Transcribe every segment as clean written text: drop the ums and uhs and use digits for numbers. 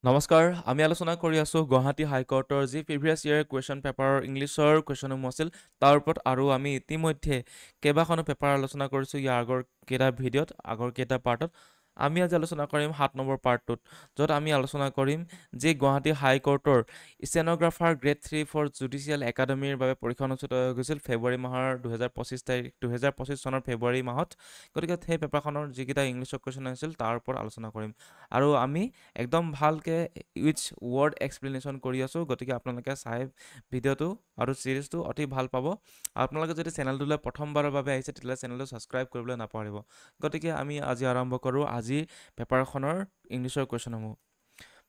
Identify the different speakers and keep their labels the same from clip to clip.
Speaker 1: নমস্কাৰ আমি আলোচনা কৰি আছো গুৱাহাটী হাইকোৰ্টৰ যি প্ৰিভিয়াছ ইয়েৰ কুৱেশ্যন পেপাৰৰ ইংলিছৰ কুৱেশ্যনসমূহ আছিল তাৰ ওপৰত আৰু আমি ইতিমধ্যে কেইবাখনো পেপাৰ আলোচনা কৰিছোঁ ইয়াৰ আগৰ কেইটা ভিডিঅ'ত আগৰ কেইটা পাৰ্টত আমি আজি আলোচনা কৰিম 7 নম্বৰ পাৰ্টটোত য'ত আমি আলোচনা কৰিম যি গুৱাহাটী হাইকোৰ্টৰ ষ্টেন'গ্ৰাফাৰ গ্ৰেড 3 ফৰ জুডিচিয়েল একাডেমীৰ বাবে পৰীক্ষা অনুষ্ঠিত হৈ গৈছিল ফেব্ৰুৱাৰী মাহৰ 2025 চনৰ ফেব্ৰুৱাৰী মাহত গতিকে সেই পেপাৰখনৰ যিকেইটা ইংলিছৰ কুৱেশ্যন আছিল তাৰ ওপৰত আলোচনা কৰিম আৰু আমি একদম ভালকৈ উইথ ৱৰ্ড এক্সপ্লেনেশ্যন কৰি আছোঁ গতিকে আপোনালোকে চাই ভিডিঅ'টো আৰু ছিৰিজটো অতি ভাল পাব আপোনালোকে যদি চেনেলটোলৈ প্ৰথমবাৰৰ বাবে আহিছে তেতিয়াহ'লে চেনেলটো ছাবস্ক্ৰাইব কৰিবলৈ নাপাহৰিব গতিকে আমি আজি আৰম্ভ কৰোঁ আজি পেপাৰখনৰ ইংলিছৰ কুৱেশ্যনসমূহ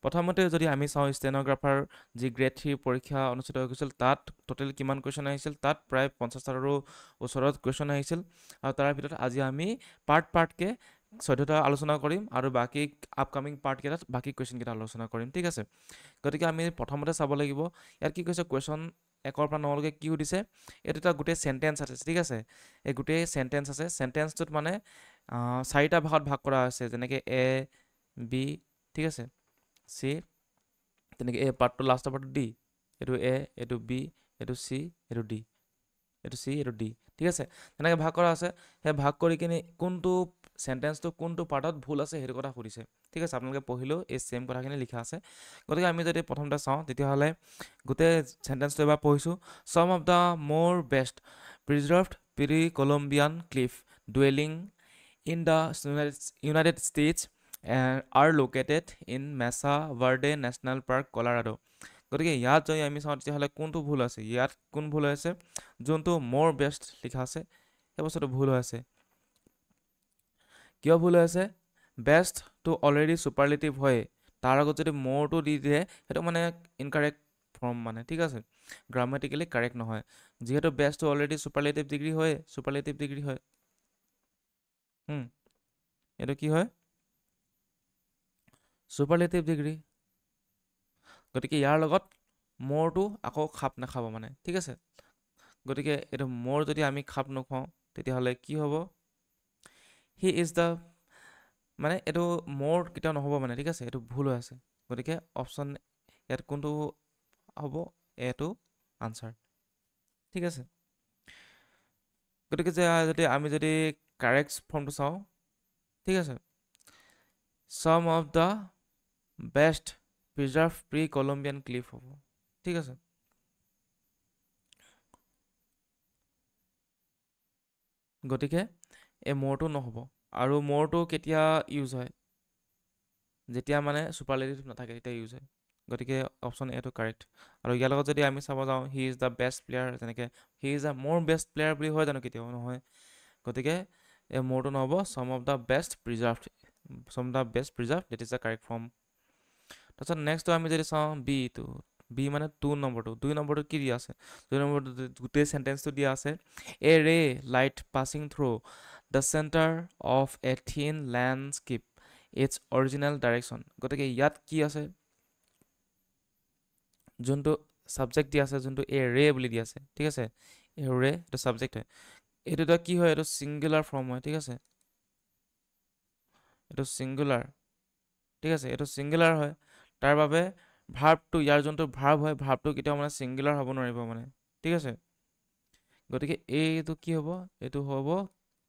Speaker 1: প্ৰথমতে যদি আমি চাওঁ ষ্টেন'গ্ৰাফাৰ যি গ্ৰেড 3 পৰীক্ষা অনুষ্ঠিত হৈ গৈছিল তাত টোটেল কিমান কুৱেশ্যন আহিছিল তাত প্ৰায় 50টাৰো ওচৰত কুৱেশ্যন আহিছিল আৰু তাৰ ভিতৰত আজি আমি পাৰ্টকৈ 14টা আলোচনা কৰিম আৰু বাকী আপকামিং পাৰ্টকেইটাত বাকী কুৱেশ্যনকেইটা আলোচনা কৰিম ঠিক আছে গতিকে আমি প্ৰথমতে চাব লাগিব ইয়াত কি কৈছে কুৱেশ্যন 1ৰ পৰা 9লৈকে কি সুধিছে এইটো এটা গোটেই চেণ্টেঞ্চ আছে ঠিক আছে এই গোটেই চেণ্টেঞ্চ আছে চেণ্টেঞ্চটোত মানে 4টা ভাগত ভাগ কৰা হৈছে যেনেকৈ এ বি ঠিক আছে চি তেনেকৈ এই পাৰ্টটো লাষ্টৰ পাৰ্টটো ডি এইটো এ এইটো বি এইটো চি এইটো ডি এইটো চি এইটো ডি ঠিক আছে তেনেকৈ ভাগ কৰা আছে সেই ভাগ কৰি কিনে কোনটো চেণ্টেঞ্চটো কোনটো পাৰ্টত ভুল আছে সেইটো কথা সুধিছে ঠিক আছে আপোনালোকে পঢ়িলেও এই ছেইম কথাখিনি লিখা আছে গতিকে আমি যদি প্ৰথমতে চাওঁ তেতিয়াহ'লে গোটেই চেণ্টেঞ্চটো এবাৰ পঢ়িছোঁ some of the more best preserved pre Columbian cliff dwelling in the United States are located in Mesa Verde National Park Colorado গতিকে ইয়াত যদি আমি চাওঁ তেতিয়াহ'লে কোনটো ভুল আছে ইয়াত কোন ভুল হৈ আছে যোনটো মোৰ বেষ্ট লিখা আছে সেই বস্তুটো ভুল হৈ আছে কিয় ভুল হৈ আছে বেষ্টটো অলৰেডি ছুপাৰলেটিভ হয় তাৰ আগত যদি মোৰটো দি দিয়ে সেইটো মানে ইনকাৰেক্ট ফৰ্ম মানে ঠিক আছে গ্ৰামেটিকেলি কাৰেক্ট নহয় যিহেতু বেষ্টটো অলৰেডি ছুপাৰলেটিভ ডিগ্ৰী হয় এইটো কি হয় ছুপাৰলেটিভ ডিগ্ৰী গতিকে ইয়াৰ লগত মোৰটো আকৌ খাপ নাখাব মানে ঠিক আছে গতিকে এইটো মোৰ যদি আমি খাপ নোখোৱাওঁ তেতিয়াহ'লে কি হ'ব হি ইজ দ্য মানে এইটো মোৰ কেতিয়াও নহ'ব মানে ঠিক আছে এইটো ভুল হৈ আছে গতিকে অপশ্যন ইয়াত কোনটো হ'ব এইটো আনচাৰ ঠিক আছে গতিকে যদি আমি যদি কাৰেক্ট ফৰ্মটো চাওঁ ঠিক আছে some of the best preserved pre Columbian cliff হ'ব ঠিক আছে গতিকে এই মোৰটো নহ'ব আৰু মোৰটো কেতিয়া ইউজ হয় যেতিয়া মানে ছুপাৰলেটিভ নাথাকে তেতিয়া ইউজ হয় গতিকে অপশ্যন এটো কাৰেক্ট আৰু ইয়াৰ লগত যদি আমি চাব যাওঁ he is the best player যেনেকৈ he is the more best player বুলি হয় জানো কেতিয়াও নহয় গতিকে এই মোৰটো নহ'ব some of the best preserved date is the correct form তাৰপিছত নেক্সটটো আমি যদি চাওঁ বি মানে 2 নম্বৰটো কি দিয়া আছে 2 নম্বৰটো গোটেই চেণ্টেঞ্চটো দিয়া আছে a ray light passing through the centre of a thin landscape it's original direction গতিকে ইয়াত কি আছে যোনটো ছাবজেক্ট দিয়া আছে যোনটো এ ৰে বুলি দিয়া আছে ঠিক আছে এ ৰে এইটো ছাবজেক্ট হয় এইটো এটা কি হয় এইটো ছিংগুলাৰ ফৰ্ম হয় ঠিক আছে এইটো ছিংগুলাৰ ঠিক আছে এইটো ছিংগুলাৰ হয় তাৰ বাবে ভাৰ্বটো ইয়াৰ যোনটো ভাৰ্ব হয় ভাৰ্বটো কেতিয়াও মানে ছিংগুলাৰ হ'ব নোৱাৰিব মানে ঠিক আছে গতিকে এইটো কি হ'ব এইটো হ'ব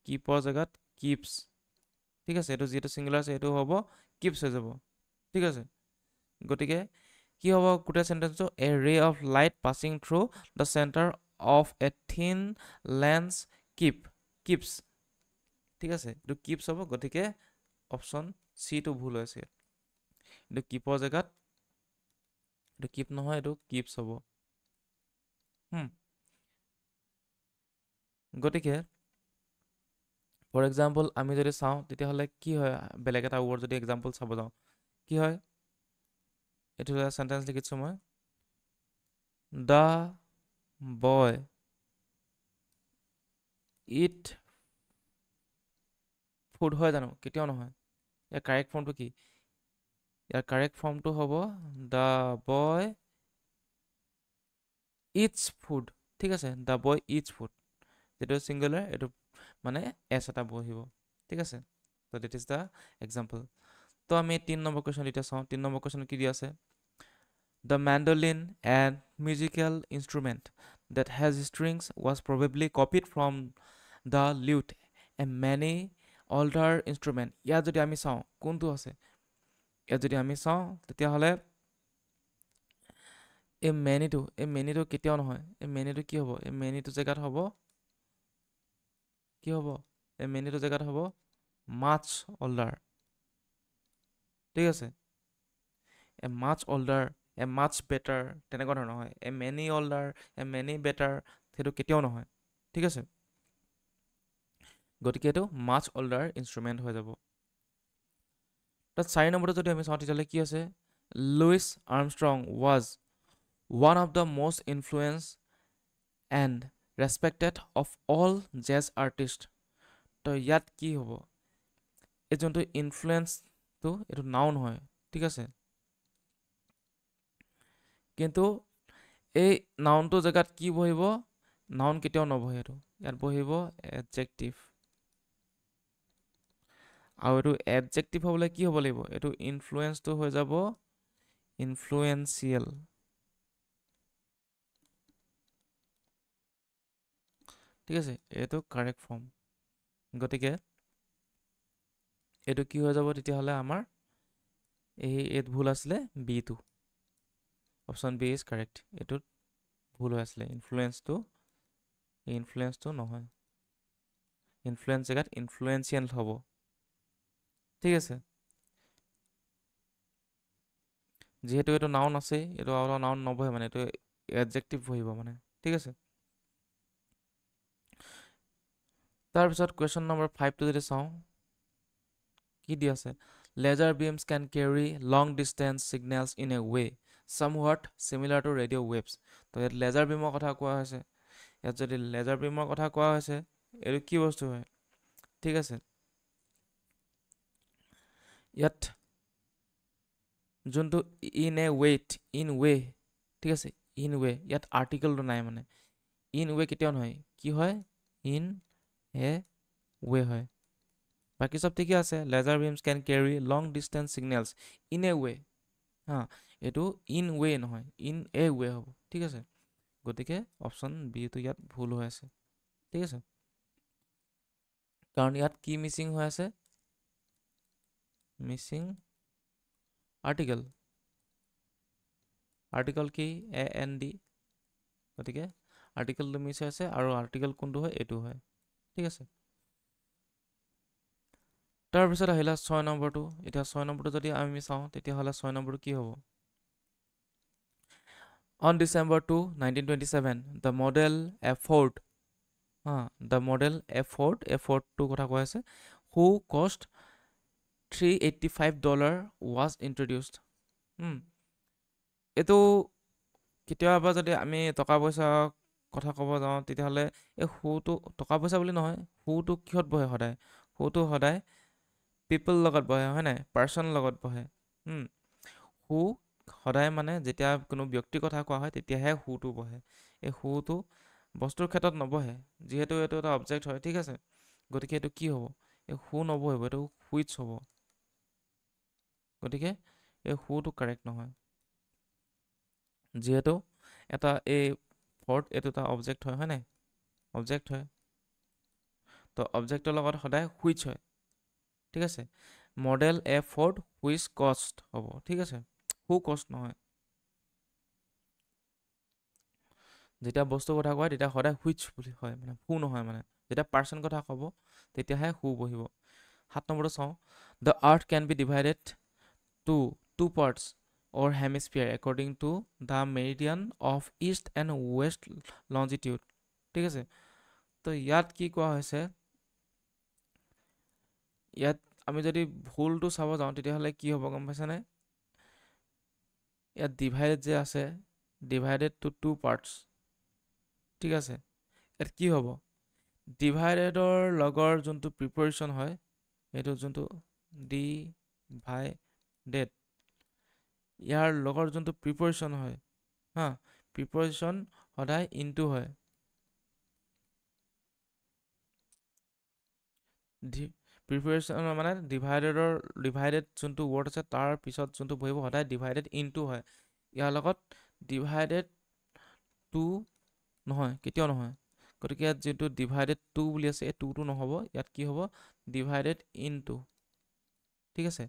Speaker 1: কিপৰ জেগাত কিপছ ঠিক আছে এইটো যিহেতু ছিংগুলাৰ আছে এইটো হ'ব কিপছ হৈ যাব ঠিক আছে গতিকে কি হ'ব গোটেই চেণ্টেঞ্চটো এ ৰে of light passing through the centre of a থিন লেন্স কিপছ ঠিক আছে এইটো কিপছ হ'ব গতিকে অপশ্যন চিটো ভুল হৈছে এইটো কিপৰ জেগাত এইটো কিপ নহয় এইটো কিপছ হ'ব গতিকে ফৰ এক্সাম্পল আমি যদি চাওঁ তেতিয়াহ'লে কি হয় বেলেগ এটা ৱৰ্ড যদি এক্সাম্পল চাব যাওঁ কি হয় এইটো চেণ্টেঞ্চ লিখিছোঁ মই দ্য বয় ইট ফুড হয় জানো কেতিয়াও নহয় ইয়াৰ কাৰেক্ট ফৰ্মটো কি ইয়াৰ কাৰেক্ট ফৰ্মটো হ'ব দ্য বয় ইটছ ফুড ঠিক আছে দ্য বয় ইটছ ফুড যেটো ছিংগুলাৰ এইটো মানে এছ এটা বহিব ঠিক আছে ত' দিট ইজ দ্য এক্সাম্পল ত' তো আমি 3 নম্বৰ কোৱেশ্চন এতিয়া চাওঁ 3 নম্বৰ কোৱেশ্চন কি দি আছে The mandolin and musical instrument that has strings was probably copied from the lute, a many older instrument. ইয়াত যদি আমি চাওঁ কোনটো আছে ইয়াত যদি আমি চাওঁ তেতিয়াহ'লে এই মেনিটো কেতিয়াও নহয় এই মেনিটো কি হ'ব এই মেনিটো জেগাত হ'ব কি হ'ব এই মেনিটো জেগাত হ'ব much older ঠিক আছে a much older a much better তেনেকুৱা ধৰণৰ হয় a many older a many better সেইটো কেতিয়াও নহয় ঠিক আছে গতিকে এইটো much older instrument হৈ যাব তাত 4 নম্বৰটো যদি আমি চাওঁ তেতিয়াহ'লে কি আছে Louis Armstrong was one of the most influenced and respected of all jazz artists তো ইয়াত কি হ'ব এই যোনটো ইনফ্লুৱেঞ্চটো এইটো নাউন হয় ঠিক আছে কিন্তু এই নাউনটো জেগাত কি বহিব নাউন কেতিয়াও নবহে এইটো ইয়াত বহিব এডজেক্টিভ আৰু এইটো এডজেক্টিভ হ'বলৈ কি হ'ব লাগিব এইটো ইনফ্লুৱেঞ্চটো হৈ যাব ইনফ্লুৱেঞ্চিয়েল ঠিক আছে এইটো কাৰেক্ট ফৰ্ম গতিকে এইটো কি হৈ যাব তেতিয়াহ'লে আমাৰ এইটো ভুল আছিলে বিটো অপশ্যন বি ইজ কাৰেক্ট এইটোত ভুল হৈ আছিলে ইনফ্লুৱেঞ্চটো নহয় ইনফ্লুৱেঞ্চ জেগাত ইনফ্লুৱেঞ্চিয়েল হ'ব ঠিক আছে যিহেতু এইটো নাউন আছে এইটো আৰু নাউন নবহে মানে এইটো এডজেক্টিভ বহিব মানে ঠিক আছে তাৰপিছত কুৱেশ্যন নম্বৰ 5টো যদি চাওঁ কি দি আছে laser beams can carry long distance signals in a way somewhat similar to radio waves তো ইয়াত লেজাৰ বিমৰ কথা কোৱা হৈছে ইয়াত যদি লেজাৰ বিমৰ কথা কোৱা হৈছে এইটো কি বস্তু হয় ঠিক আছে ইয়াত যোনটো ইন ৱে ঠিক আছে ইন ৱে ইয়াত আৰ্টিকেলটো নাই মানে ইন ৱে কেতিয়াও নহয় কি হয় ইন এ ৱে হয় বাকি সব ঠিকে আছে laser beams can carry long distance signals in a way হা এইটো ইন ৱে নহয় ইন এ ৱে হ'ব ঠিক আছে গতিকে অপশ্যন বিটো ইয়াত ভুল হৈ আছে ঠিক আছে কাৰণ ইয়াত কি মিচিং হৈ আছে মিচিং আৰ্টিকেল কি এ এন ডি গতিকে আৰ্টিকেলটো মিছ হৈ আছে আৰু আৰ্টিকেল কোনটো হয় এইটো হয় ঠিক আছে তাৰপিছত আহিলে 6 নম্বৰটো এতিয়া 6 নম্বৰটো যদি আমি চাওঁ তেতিয়াহ'লে 6 নম্বৰটো কি হ'ব On December 2, 1927, the model F-Ford, F-Ford কথা কৈ আছে, who cost $385 was introduced. এইটো কেতিয়াবা যদি আমি টকা পইচা কথা ক'ব যাওঁ তেতিয়াহ'লে এই হুটো টকা পইচা বুলি নহয় হুটো কিহত বহে সদায় হুটো সদায় পিপল লগত বহে হয় নাই পাৰ্চন লগত বহে হু সদায় মানে যেতিয়া কোনো ব্যক্তিৰ কথা কোৱা হয় তেতিয়াহে হুটো বহে এই হুটো বস্তুৰ ক্ষেত্ৰত নবহে যিহেতু এইটো এটা অবজেক্ট হয় ঠিক আছে গতিকে এইটো কি হ'ব এই হু নবহিব এইটো হুইচ হ'ব গতিকে এই হুটো কাৰেক্ট নহয় যিহেতু এটা এই ফৰ্ড এইটো এটা অবজেক্ট হয় নাই অবজেক্ট হয় তো অবজেক্টৰ লগত সদায় হুইচ হয় ঠিক আছে মডেল এ ফৰ্ড হুইচ কষ্ট হ'ব ঠিক আছে হু কষ্ট নহয় যেতিয়া বস্তুৰ কথা কয় তেতিয়া সদায় হুইচ বুলি হয় মানে হু নহয় মানে যেতিয়া পাৰ্চন কথা ক'ব তেতিয়াহে হু বহিব 7 নম্বৰটো চাওঁ the earth can be divided to two parts or hemisphere according to the meridian of east and west longitude ঠিক আছে তো ইয়াত কি কোৱা হৈছে ইয়াত আমি যদি ভুলটো চাব যাওঁ তেতিয়াহ'লে কি হ'ব গম পাইছানে ইয়াত ডিভাইডেড যে আছে ডিভাইডেড টু টু পাৰ্টছ ঠিক আছে ইয়াত কি হ'ব ডিভাইডেডৰ লগৰ যোনটো প্ৰিপৰেশ্যন হয় এইটো যোনটো ডিভাইডেড ইয়াৰ লগৰ যোনটো প্ৰিপৰেশ্যন হয় হা প্ৰিপৰেশ্যন সদায় ইনটু হয় প্ৰিপেৰেশ্যন মানে ডিভাইডেড যোনটো ৱৰ্ড আছে তাৰ পিছত যোনটো বহিব সদায় ডিভাইডেড ইনটু হয় ইয়াৰ লগত ডিভাইডেড টু নহয় কেতিয়াও নহয় গতিকে ইয়াত যোনটো ডিভাইডেড টু বুলি আছে এই টুটো নহ'ব ইয়াত কি হ'ব ডিভাইডেড ইনটু ঠিক আছে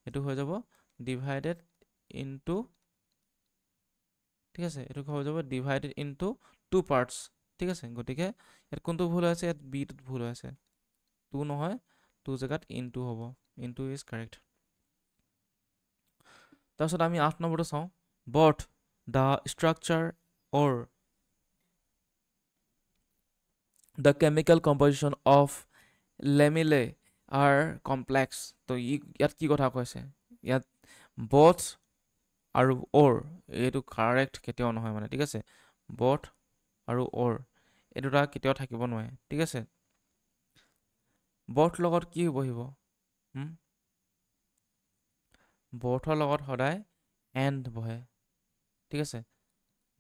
Speaker 1: এইটো হৈ যাব ডিভাইডেড ইনটু ঠিক আছে এইটো হৈ যাব ডিভাইডেড ইনটু টু পাৰ্টছ ঠিক আছে গতিকে ইয়াত কোনটো ভুল আছে ইয়াত বিটোত ভুল আছে টু নহয় টু জেগাত ইনটু হ'ব ইনটু ইজ কাৰেক্ট তাৰপিছত আমি 8 নম্বৰটো চাওঁ but the structure or the chemical composition of lamellae are complex তো ইয়াত কি কথা কৈছে ইয়াত বট আৰু অৰ এইটো কাৰেক্ট কেতিয়াও নহয় মানে ঠিক আছে বট আৰু অৰ এই দুটা কেতিয়াও থাকিব নোৱাৰে ঠিক আছে বট লগত কি বহিব বটৰ লগত সদায় এণ্ড বহে ঠিক আছে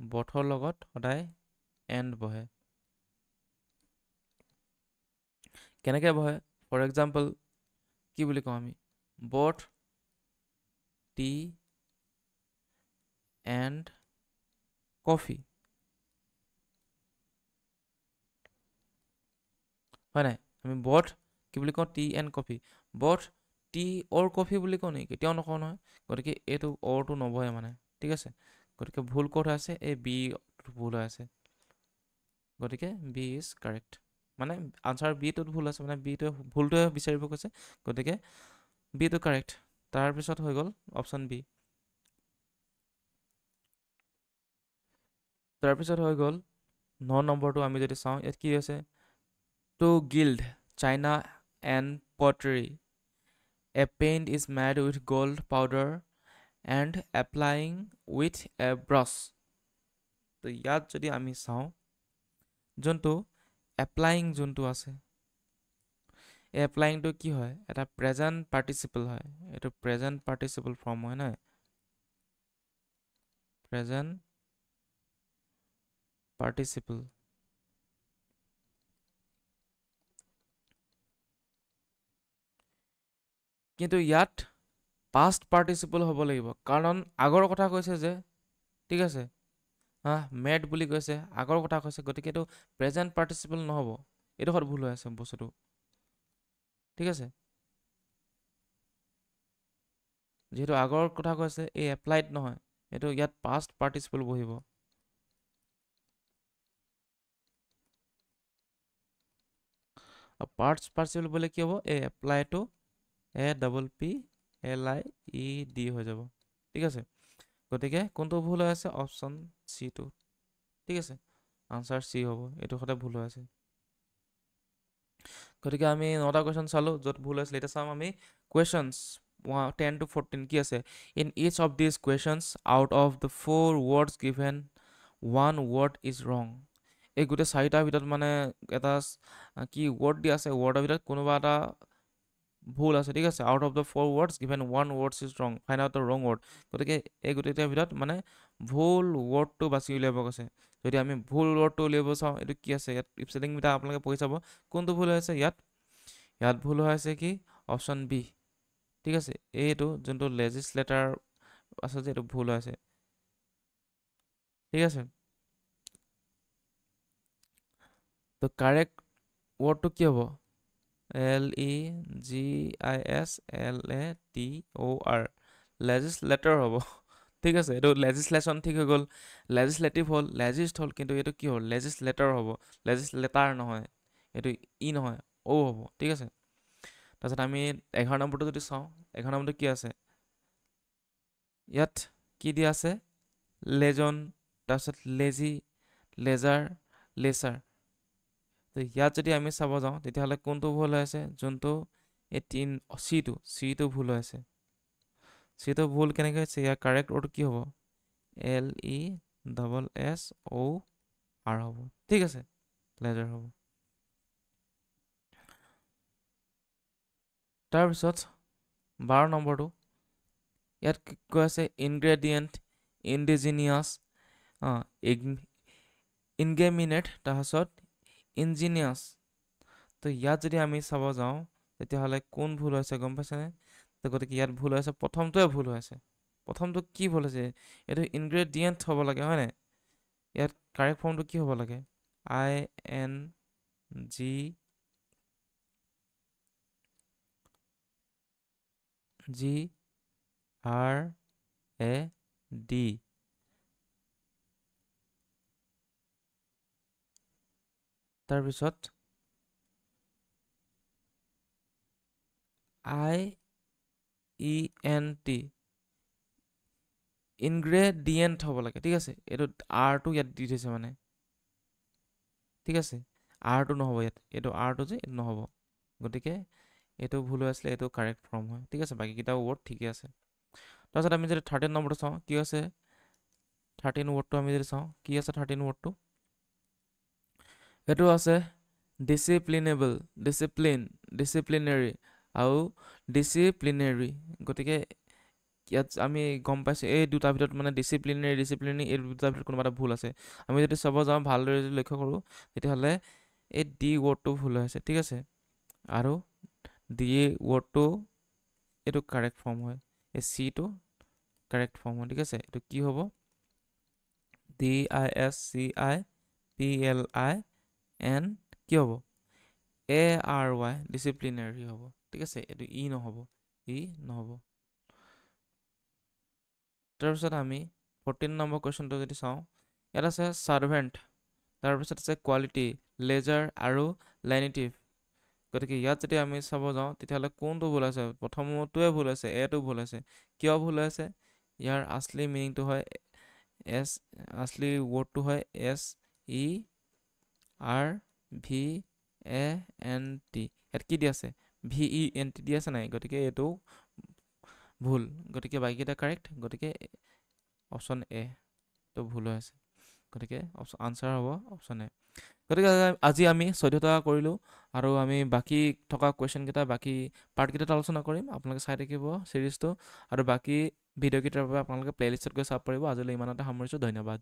Speaker 1: বটৰ লগত সদায় এণ্ড বহে কেনেকৈ বহে ফৰ এক্সাম্পল কি বুলি কওঁ আমি বট টি এণ্ড কফি হয় নাই আমি বট কি বুলি কওঁ টি এণ্ড কফি বট টি অৰ কফি বুলি কওঁ নেকি কেতিয়াও নকওঁ নহয় গতিকে এইটো অৰটো নবহে মানে ঠিক আছে গতিকে ভুল ক'ত আছে এই বি ভুল হৈ আছে গতিকে বি ইজ কাৰেক্ট মানে আনচাৰ বিটোত ভুল আছে মানে বিটোৱে ভুলটোৱে বিচাৰিব কৈছে গতিকে বিটো কাৰেক্ট তাৰপিছত হৈ গ'ল অপশ্যন বি তাৰপিছত হৈ গ'ল 9 নম্বৰটো আমি যদি চাওঁ ইয়াত কি আছে to gild china and pottery a paint is made with gold powder and applying with a brush তো ইয়াত যদি আমি চাওঁ যোনটো এপ্লাইং যোনটো আছে এই এপ্লাইংটো কি হয় এটা প্ৰেজেণ্ট পাৰ্টিচিপল হয় এইটো প্ৰেজেণ্ট পাৰ্টিচিপল ফৰ্ম হয় নাই প্ৰেজেণ্ট পাৰ্টিচিপল কিন্তু ইয়াত পাষ্ট পাৰ্টিচিপল হ'ব লাগিব কাৰণ আগৰ কথা কৈছে যে ঠিক আছে মেড বুলি কৈছে আগৰ কথা কৈছে গতিকে এইটো প্ৰেজেণ্ট পাৰ্টিচিপল নহ'ব এইডোখৰত ভুল হৈ আছে বস্তুটো ঠিক আছে যিহেতু আগৰ কথা কৈছে এই এপ্লাইড নহয় এইটো ইয়াত পাষ্ট পাৰ্টিচিপল বহিব পাষ্ট পাৰ্টিচিপল বলে কি হ'ব এই এপ্লাইটো APPLIED হৈ যাব ঠিক আছে গতিকে কোনটো ভুল হৈ আছে অপশ্যন চিটো ঠিক আছে আনচাৰ চি হ'ব এইটো সদায় ভুল হৈ আছে গতিকে আমি 9টা কুৱেশ্যন চালোঁ য'ত ভুল হৈছিলে এতিয়া চাম আমি কুৱেশ্যনছ 10 to 14 কি আছে in each of these questions out of the 4 words given 1 word is wrong এই গোটেই 4টাৰ ভিতৰত মানে এটা কি ৱৰ্ড দিয়া আছে ৱৰ্ডৰ ভিতৰত কোনোবা এটা ভুল আছে ঠিক আছে out of the 4 words given 1 words is ৰং ফাইণ্ড আউট দ্য ৰং ৱৰ্ড গতিকে এই গোটেইটাৰ ভিতৰত মানে ভুল ৱৰ্ডটো বাছি উলিয়াব কৈছে যদি আমি ভুল ৱৰ্ডটো উলিয়াব চাওঁ এইটো কি আছে ইয়াত স্পেলিংকেইটা আপোনালোকে পঢ়ি চাব কোনটো ভুল হৈ আছে ইয়াত ভুল হৈ আছে কি অপশ্যন বি ঠিক আছে এইটো যোনটো লেজিছলেটাৰ আছে যে এইটো ভুল হৈ আছে ঠিক আছে তো কাৰেক্ট ৱৰ্ডটো কি হ'ব LEGISLATOR লেজিছলেটৰ হ'ব ঠিক আছে এইটো লেজিছলেশ্যন ঠিক হৈ গ'ল লেজিছলেটিভ হ'ল লেজিষ্ট হ'ল কিন্তু এইটো কি হ'ল লেজিছলেটৰ হ'ব লেজিছলেটাৰ নহয় এইটো ই নহয় অ' হ'ব ঠিক আছে তাৰপিছত আমি 11 নম্বৰটো যদি চাওঁ 11 নম্বৰটো কি আছে ইয়াত কি দিয়া আছে লেজন তাৰপিছত লেজি লেজাৰ লেচাৰ তো ইয়াত যদি আমি চাব যাওঁ তেতিয়াহ'লে কোনটো ভুল হৈ আছে যোনটো এই চিটো ভুল হৈ আছে চিটো ভুল কেনেকৈ হৈছে ইয়াৰ কাৰেক্ট ৱৰ্ডটো কি হ'ব LESSOR হ'ব ঠিক আছে লেজাৰ হ'ব তাৰপিছত 12 নম্বৰটো ইয়াত কৈ আছে ইনগ্ৰেডিয়েণ্ট ইণ্ডিজিনিয়াছ ইনগেমিনেট তাৰপিছত ইঞ্জিনিয়াছ তো ইয়াত যদি আমি চাব যাওঁ তেতিয়াহ'লে কোন ভুল হৈছে গম পাইছেনে? তো গতিকে ইয়াত ভুল হৈছে, প্ৰথমটোৱে ভুল হৈছে। প্ৰথমটো কি ভুল হৈছে? এইটো ইনগ্ৰেডিয়েণ্ট হ'ব লাগে হয়নে? ইয়াত কাৰেক্ট ফৰ্মটো কি হ'ব লাগে? INGRAD তাৰপিছত IENT ইনগ্ৰেডিয়েণ্ট হ'ব লাগে, ঠিক আছে? এইটো আৰটো ইয়াত দি থৈছে মানে, ঠিক আছে? আৰটো নহ'ব ইয়াত, এইটো আৰটো যে এইটো নহ'ব, গতিকে এইটো ভুল হৈ আছিলে, এইটো কাৰেক্ট ফৰ্ম হয়, ঠিক আছে? বাকীকেইটা ৱৰ্ড ঠিকে আছে। তাৰপিছত আমি যদি 13 নম্বৰটো চাওঁ, কি আছে 13 ৱৰ্ডটো আমি যদি চাওঁ, কি আছে 13 ৱৰ্ডটো? এইটো আছে ডিচিপ্লিনেবল, ডিচিপ্লিনেৰী আৰু ডিচিপ্লিনেৰী। গতিকে ইয়াত আমি গম পাইছোঁ এই দুটাৰ ভিতৰত মানে ডিচিপ্লিনেৰী এই দুটাৰ ভিতৰত কোনোবা এটা ভুল আছে। আমি যদি চাব যাওঁ ভালদৰে যদি লক্ষ্য কৰোঁ, তেতিয়াহ'লে এই ডি ৱৰ্ডটো ভুল হৈ আছে, ঠিক আছে? আৰু ডি ৱৰ্ডটো এইটো কাৰেক্ট ফৰ্ম হয়, এই চিটো কাৰেক্ট ফৰ্ম হয়, ঠিক আছে? এইটো কি হ'ব? DISCIPLIN কি হ'ব? ARY ডিচিপ্লিনাৰী হ'ব, ঠিক আছে? এইটো ই নহ'ব, নহ'ব। তাৰপিছত আমি 14 নম্বৰ কুৱেশ্যনটো যদি চাওঁ, ইয়াত আছে ছাৰ্ভেণ্ট, তাৰপিছত আছে কোৱালিটি, লেজাৰ আৰু লেনিটিভ। গতিকে ইয়াত যদি আমি চাব যাওঁ, তেতিয়াহ'লে কোনটো ভুল আছে? প্ৰথমটোৱে ভুল আছে, এটো ভুল আছে। কিয় ভুল হৈছে? ইয়াৰ আচলি মিনিংটো হয় আচলি ৱৰ্ডটো হয় SERVANT। ইয়াত কি দি আছে? VENT দি আছে নাই? গতিকে এইটো ভুল, গতিকে বাকীকেইটা কাৰেক্ট, গতিকে অপশ্যন এটো ভুল হৈ আছে, গতিকে আনচাৰ হ'ব অপশ্যন এ। গতিকে আজি আমি 14টা কৰিলোঁ, আৰু আমি বাকী থকা কুৱেশ্যনকেইটা বাকী পাৰ্টকেইটাত আলোচনা কৰিম। আপোনালোকে চাই থাকিব চিৰিজটো, আৰু বাকী ভিডিঅ'কেইটাৰ বাবে আপোনালোকে প্লে'লিষ্টত গৈ চাব পাৰিব। আজিলৈ ইমানতে সামৰিছোঁ, ধন্যবাদ।